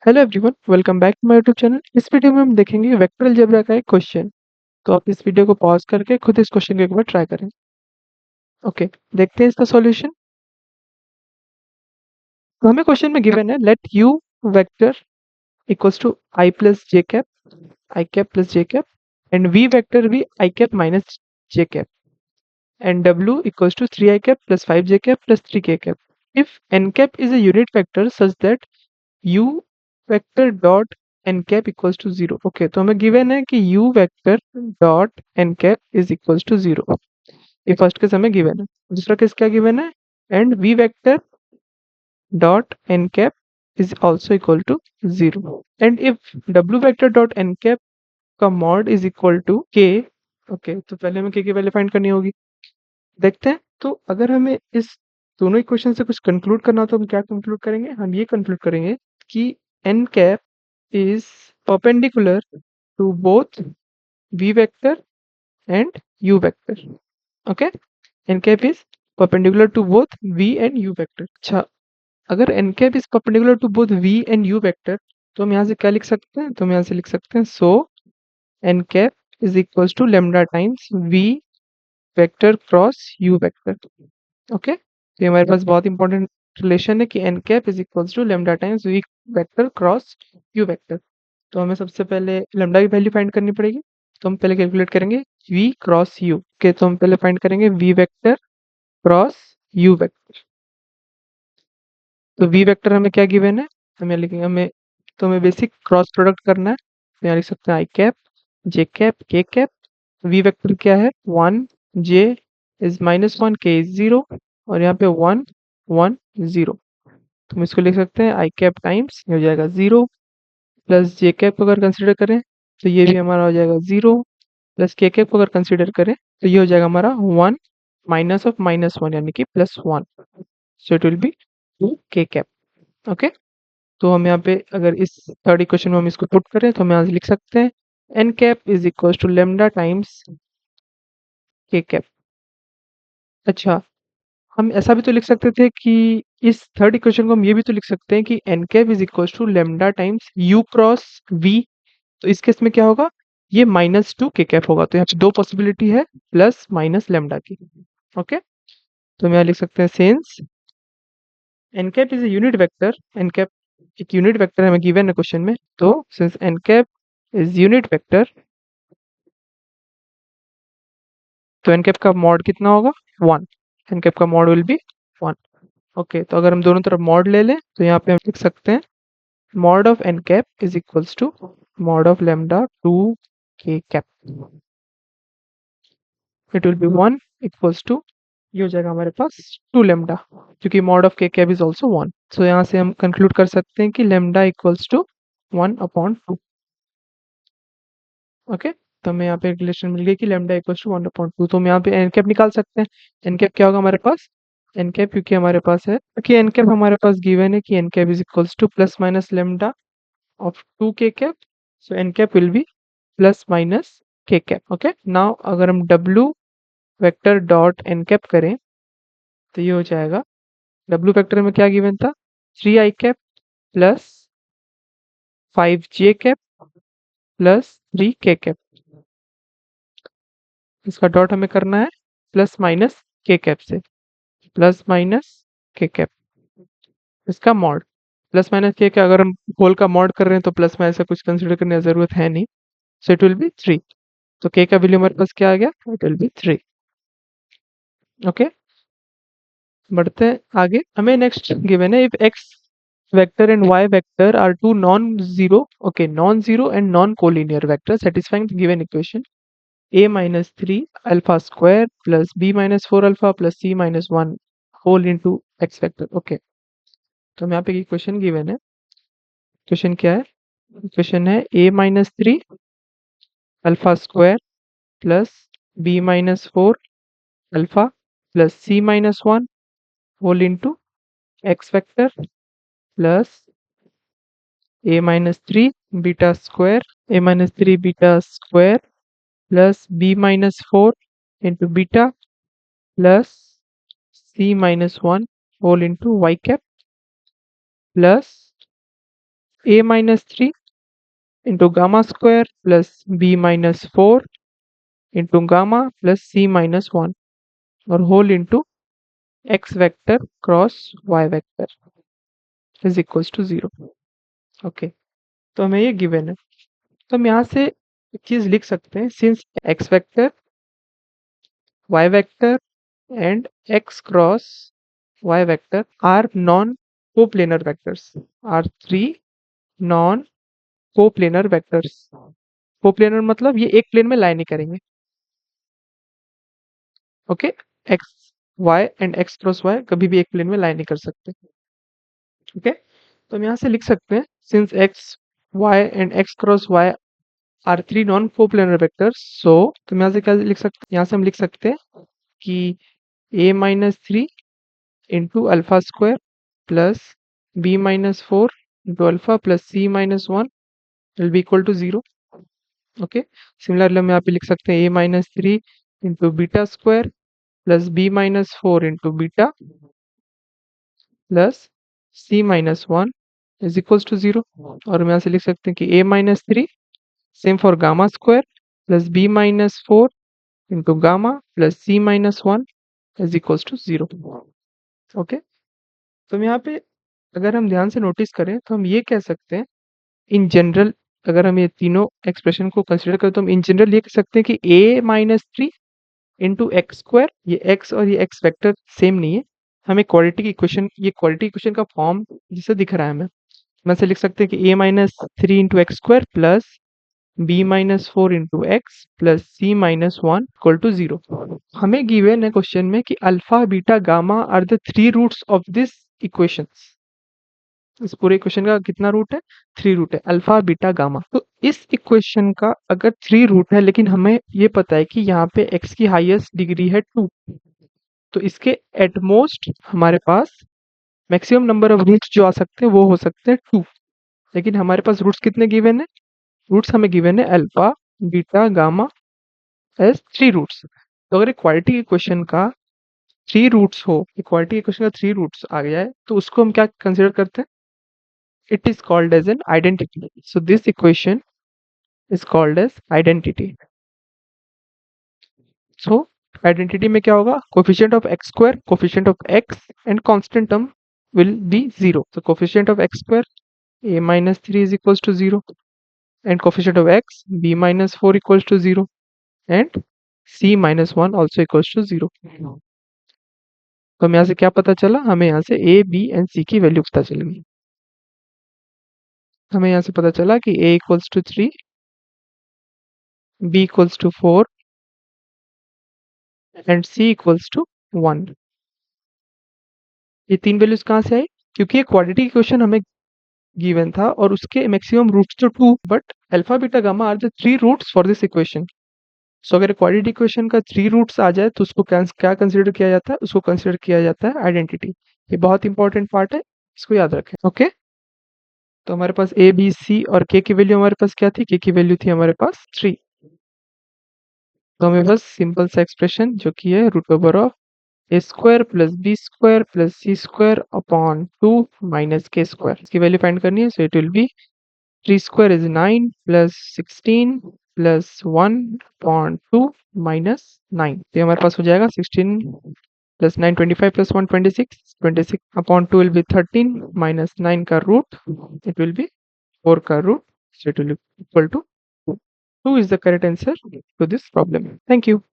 Hello everyone, welcome back to my YouTube channel. इस video में हम देखेंगे वेक्टर अलजेब्रा का एक क्वेश्चन। तो आप इस वीडियो को पॉज करके खुद इस क्वेश्चन को एक बार ट्राई करें। ओके, देखते हैं इसका सॉल्यूशन। तो हमें क्वेश्चन में गिवन है let u vector equals to i plus j cap, i cap plus j cap, and v vector भी i cap minus j cap, and w equals to 3 I cap plus 5 j cap plus 3 k cap. If n cap is a unit vector such that u vector dot n cap equals to 0. Okay, तो हमें given है कि u vector dot n cap is equals to 0. ये first case हमें given है। दूसरा case क्या given है? And v vector dot n cap is also equal to 0. And if w vector dot n cap का mod is equal to k, okay, तो पहले हमें k की वैल्यू फाइंड करनी होगी। देखते हैं। तो अगर हमें इस दोनों इक्वेशन से कुछ कंक्लूड करना हो तो हम क्या कंक्लूड करेंगे? हम ये कंक्लूड करेंगे कि N cap is perpendicular to both V vector and U vector. Okay, N cap is perpendicular to both V and U vector. अच्छा, अगर N cap is perpendicular to both V and U vector तो हम यहाँ से क्या लिख सकते हैं? तो हम यहाँ से लिख सकते हैं so n cap is equals to lambda times v vector cross you vector. Okay, तो ये हमारे पास बहुत इंपॉर्टेंट रिलेशन है कि N cap is equals to lambda times v vector cross you vector. तो हमें सबसे पहले लेमडा की वैल्यू फाइंड करनी पड़ेगी। तो हम पहले कैलकुलेट करेंगे वी क्रॉस यू के। तो हम पहले फाइंड करेंगे V vector cross you vector. तो वी वेक्टर हमें क्या गिवन है? हमें लिखेंगे हमें बेसिक क्रॉस प्रोडक्ट करना है। तो यहाँ लिख सकते हैं आई कैप जे कैप के कैप। वी वेक्टर क्या है? 1 जे इज -1 के इज 0 और यहाँ पे 1 1 0। तो हम इसको लिख सकते हैं आई कैप टाइम्स ये हो जाएगा 0 प्लस जे कैप को अगर कंसिडर करें तो ये भी हमारा हो जाएगा 0 प्लस के कैप को अगर कंसिडर करें तो ये हो जाएगा हमारा 1 माइनस ऑफ -1 यानी कि +1। सो इट विल बी 2 के कैप। ओके, तो हम यहाँ पे अगर इस थर्ड इक्वेशन में हम इसको पुट करें तो हम यहाँ से लिख सकते हैं N cap is equal to lambda times K cap. अच्छा, हम ऐसा भी तो लिख सकते थे कि इस थर्ड इक्वेशन को हम ये भी तो लिख सकते हैं कि N cap is equal to lambda times U cross V. तो इस केस में क्या होगा? ये -2 के कैप होगा। तो यहाँ पे दो पॉसिबिलिटी है, प्लस माइनस लेमडा की। ओके, तो हम यहाँ लिख सकते हैं since N cap is a unit vector, N cap एक यूनिट वेक्टर हमें गिवन है क्वेश्चन में। तो since N cap is unit vector तो एन कैप का मॉड कितना होगा? 1। एन कैप का मॉड विल बी 1। ओके, तो अगर हम दोनों तरफ मॉड ले लें तो यहाँ पे हम लिख सकते हैं mod of n cap is equals to mod of lambda 2 k cap. It will be 1 equals to ये हो जाएगा हमारे पास 2 lambda, क्योंकि mod of k cap is also 1। so यहाँ से हम कंक्लूड कर सकते हैं कि lambda equals to 1/2। ओके, तो हमें यहाँ पे एक रिलेशन मिल गई कि lambda equals to 1/2। तो हम यहाँ पे n cap निकाल सकते हैं। n cap क्या होगा हमारे पास? n cap क्योंकि हमारे पास है, क्योंकि n cap हमारे पास गिवन है कि n cap is equals to plus minus lambda of 2 k cap। so n cap will be plus minus K cap. Okay, now अगर हम W vector dot N cap करें तो ये हो जाएगा W वेक्टर में क्या गिवन था? 3 आई कैप प्लस 5 जे कैप प्लस 3 के कैप। इसका डॉट हमें करना है प्लस माइनस के कैप से, प्लस माइनस के कैप इसका मॉड। प्लस माइनस के अगर हम होल का मॉड कर रहे हैं तो प्लस माइनस का कुछ कंसिडर करने की जरूरत है नहीं। So it will be 3। तो के का वैल्यू हमारे पास क्या आ गया? It will be 3। ओके, बढ़ते हैं आगे। हमें नेक्स्ट गिवन है if X vector and Y vector are two non zero, okay, non zero and non collinear vector satisfying given equation a minus 3 alpha square plus b minus 4 alpha plus c minus 1 whole into x vector. Okay, तो हम यहाँ पे equation given है। Question क्या है? Question है a minus 3 alpha square plus b minus 4 alpha plus c minus 1 whole into x vector plus a minus 3 beta square, a minus 3 beta square plus b minus 4 into beta plus c minus 1 whole into y cap plus a minus 3 into gamma square plus b minus 4 into gamma plus c minus 1 और whole into x vector cross y vector is equals to 0. Okay, तो हमें ये given है, तो हम यहाँ से एक चीज लिख सकते हैं, since x vector, y vector and x cross y vector are non coplanar vectors, are three non coplanar vectors. Coplanar मतलब ये एक प्लेन में लाइन नहीं करेंगे. Okay, X Y and x cross Y कभी भी एक प्लेन में लाइन नहीं कर सकते. ओके, तो हम यहाँ से लिख सकते हैं, since x Y and x cross y are three non coplanar vectors, so तो यहाँ से क्या लिख सकते हैं, यहाँ से हम लिख सकते हैं कि a minus 3 into alpha square plus b minus 4 into alpha plus c minus 1 will be equal to 0. Okay, similarly हम यहाँ पे लिख सकते हैं a minus 3 into beta square plus b minus 4 into beta plus c minus 1 is equals to 0. और हम यहाँ से लिख सकते हैं कि a minus 3 same for gamma square plus b minus 4 into gamma plus c minus 1 is equals to 0. Okay, तो हम यहाँ पे अगर हम ध्यान से नोटिस करें तो हम ये कह सकते हैं इन जनरल, अगर हम ये तीनों एक्सप्रेशन को कंसिडर करें तो हम इन जनरल ये कह सकते हैं कि a minus 3 into X square, ये x और ये x वेक्टर सेम नहीं है, हमें क्वालिटी की इक्वेशन, ये क्वालिटी इक्वेशन का फॉर्म जिसे दिख रहा है हमें, मैं से लिख सकते हैं कि a minus 3 into X square plus b minus 4 into X plus c minus 1 equal to 0. हमें गिवन है क्वेश्चन में कि alpha beta gamma are the three roots of this equations. इस पूरे इक्वेशन का कितना रूट है, 3 रूट है, अल्फा बीटा गामा. तो इस इक्वेशन का अगर 3 रूट है, लेकिन हमें ये पता है कि यहाँ पे x की हाईएस्ट डिग्री है 2, तो इसके एटमोस्ट हमारे पास मैक्सिमम नंबर ऑफ रूट्स जो आ सकते हैं वो हो सकते हैं 2. लेकिन हमारे पास रूट्स कितने गिवन है, रूट्स हमें गिवन है alpha beta gamma as 3 roots. तो अगर इक्वालिटी इक्वेशन का 3 रूट्स हो, इक्वालिटी इक्वेशन का 3 रूट्स आ गया है, तो उसको हम क्या कंसिडर करते हैं, it is called as an identity. So this equation is called as identity. So identity में क्या होगा, coefficient of x square, coefficient of x and constant term will be 0. So coefficient of x square a minus 3 is equals to 0 and coefficient of x b minus 4 equals to 0 and c minus 1 also equals to 0. तो हमें यहाँ से क्या पता चला, हमें यहाँ से a b and c की वैल्यू पता चल गई. हमें यहाँ से पता चला कि a equals to 3, b equals to 4 and c equals to 1. ये 3 वैल्यूज कहाँ से आई, क्योंकि ये क्वाड्रेटिक इक्वेशन हमें गिवन था और उसके मैक्सिमम रूट्स तो 2, but alpha beta gamma are the 3 roots for this equation. So अगर क्वाड्रेटिक इक्वेशन का 3 रूट्स आ जाए तो उसको क्या कंसिडर किया जाता है, उसको कंसिडर किया जाता है आइडेंटिटी. ये बहुत इंपॉर्टेंट पार्ट है, इसको याद रखें. ओके, तो हमारे पास ए बी सी और के की वैल्यू हमारे पास क्या थी, के की वैल्यू थी हमारे पास 3. तो हमें बस सिंपल सा एक्सप्रेशन जो कि है root over of a square plus b square plus c square upon 2 minus k square, इसकी वैल्यू फाइंड करनी है. So it will be 3 square is 9 plus 16 plus 1 upon 2 minus 9. तो ये हमारे पास हो जाएगा 16 plus 9 25 plus 1 26, 26 upon 2 will be 13 minus 9 का root, it will be 4 का root, so it will be equal to 2. 2 is the correct answer to this problem. Thank you.